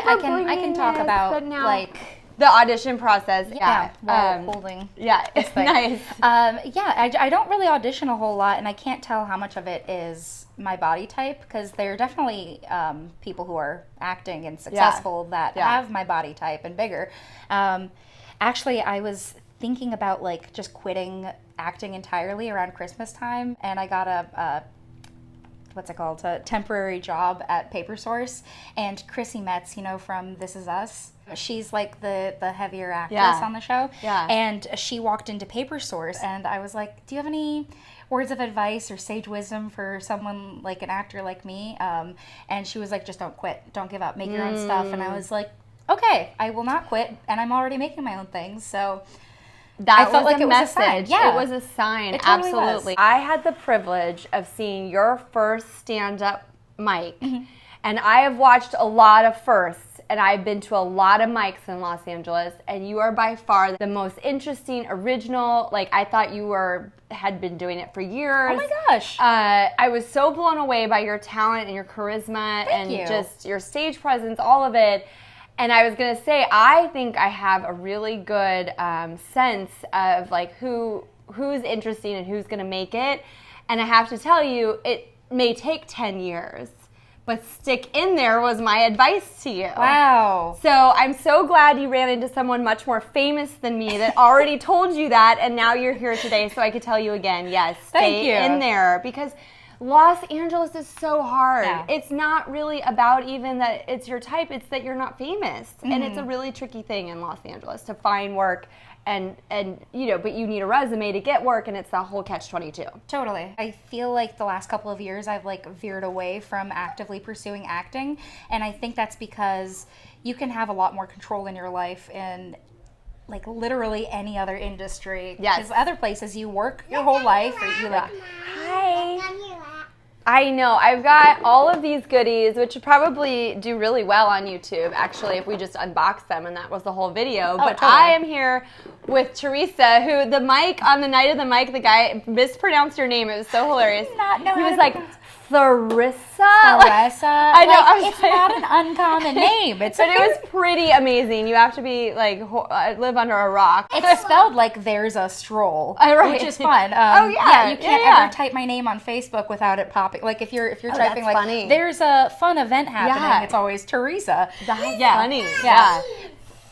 I can talk about like the audition process. Holding. Yeah, it's nice. I don't really audition a whole lot, and I can't tell how much of it is my body type, because there are definitely people who are acting and successful that have my body type and bigger. Actually, I was thinking about like just quitting acting entirely around Christmas time, and I got a temporary job at Paper Source, and Chrissy Metz, from This Is Us, she's like the heavier actress on the show, and she walked into Paper Source, and I was like, do you have any words of advice or sage wisdom for someone like an actor like me? And she was like, just don't quit, don't give up, make your own stuff. And I was like, okay, I will not quit, and I'm already making my own things, so that felt like a message. Yeah. It was a sign. It totally Absolutely. was. I had the privilege of seeing your first stand-up mic, and I have watched a lot of firsts, and I've been to a lot of mics in Los Angeles, and you are by far the most interesting, original. Like, I thought you had been doing it for years. Oh my gosh. I was so blown away by your talent and your charisma and just your stage presence, all of it. And I was going to say, I think I have a really good sense of like who's interesting and who's going to make it. And I have to tell you, it may take 10 years, but stick in there was my advice to you. Wow. So I'm so glad you ran into someone much more famous than me that already told you that, and now you're here today so I could tell you again, yes, stay in there, because Los Angeles is so hard. Yeah. It's not really about even that it's your type, it's that you're not famous. And it's a really tricky thing in Los Angeles to find work and but you need a resume to get work, and it's that whole catch-22. Totally. I feel like the last couple of years I've like veered away from actively pursuing acting, and I think that's because you can have a lot more control in your life in like literally any other industry. Yes. Because other places you work your whole life, or you like, hi. I know. I've got all of these goodies, which would probably do really well on YouTube, actually, if we just unbox them, and that was the whole video. But totally. I am here with Theresa, who the mic, on the night of the mic, the guy mispronounced your name. It was so hilarious. I did not know he how was to like, Theresa? Theresa. I know. I was it's not an uncommon name. It was pretty amazing. You have to be like live under a rock. It's spelled like there's a stroll, right. which is fun. You can't ever type my name on Facebook without it popping. Like if you're typing like funny. There's a fun event happening, it's always Theresa. That's funny. Yeah.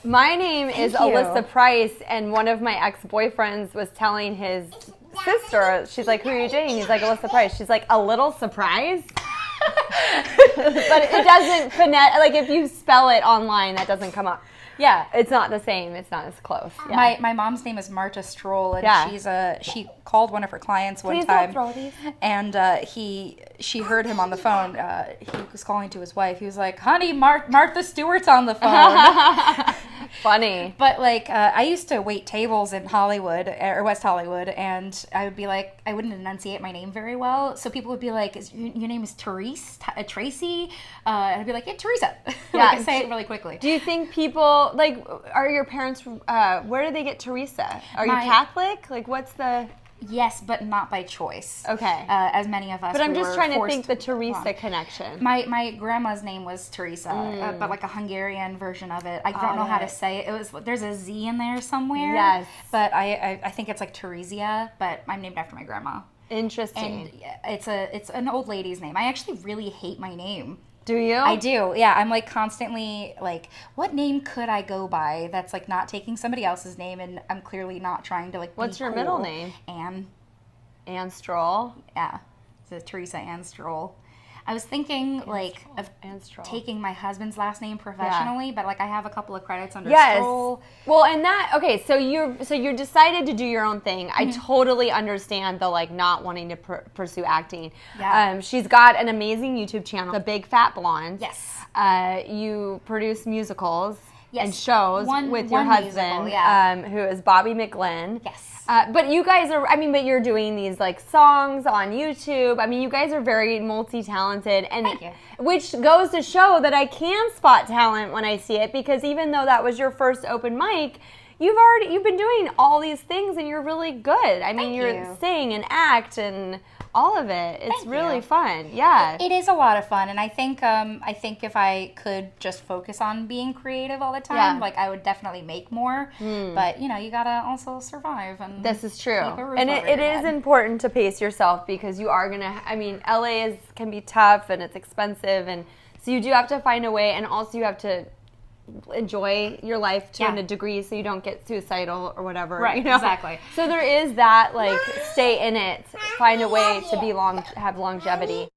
My name is Alyssa Price, and one of my ex-boyfriends was telling his sister, she's like, who are you dating? He's like, Alyssa Price. She's like, a little surprised? But it doesn't like if you spell it online, that doesn't come up. Yeah, it's not the same. It's not as close. Yeah. My mom's name is Marta Stroll, and she called one of her clients one time, and she heard him on the phone. He was calling to his wife. He was like, "Honey, Martha Stewart's on the phone." Funny. But like, I used to wait tables in Hollywood or West Hollywood, and I would be like, I wouldn't enunciate my name very well, so people would be like, "Your name is Therese, Tracy?" And I'd be like, "Yeah, Theresa." I say it really quickly. Do you think people like? Are your parents? Where did they get Theresa? Are you Catholic? Like, what's the? Yes, but not by choice. Okay. As many of us. But I'm just trying to think the Theresa connection. My grandma's name was Theresa, but like a Hungarian version of it. I don't know how to say it. There's a Z in there somewhere. Yes. But I think it's like Theresia, but I'm named after my grandma. Interesting. And it's an old lady's name. I actually really hate my name. Do you? I do. Yeah, I'm like constantly like, what name could I go by that's like not taking somebody else's name, and I'm clearly not trying to like. What's be your cool. middle name? Ann Stroll. Yeah, it's Theresa Ann Stroll. I was thinking of taking my husband's last name professionally, but like I have a couple of credits under Stroll. Well, and so you decided to do your own thing. I totally understand the like not wanting to pursue acting. Yeah. She's got an amazing YouTube channel, The Big Fat Blonde. Yes. You produce musicals. Yes. And shows with your husband, musical, who is Bobby McGlynn. Yes. But you guys are, but you're doing these like songs on YouTube. I mean, you guys are very multi-talented, and which goes to show that I can spot talent when I see it, because even though that was your first open mic, you've been doing all these things and you're really good. I mean, you sing and act and all of it. It's really fun. It is a lot of fun, and I think if I could just focus on being creative all the time, like I would definitely make more. But you gotta also survive. And this is true, and it is important to pace yourself because you are gonna. I mean, LA can be tough and it's expensive, and so you do have to find a way, and also you have to enjoy your life to a degree so you don't get suicidal or whatever. Right, exactly. So there is that, like, stay in it, find a way to have longevity.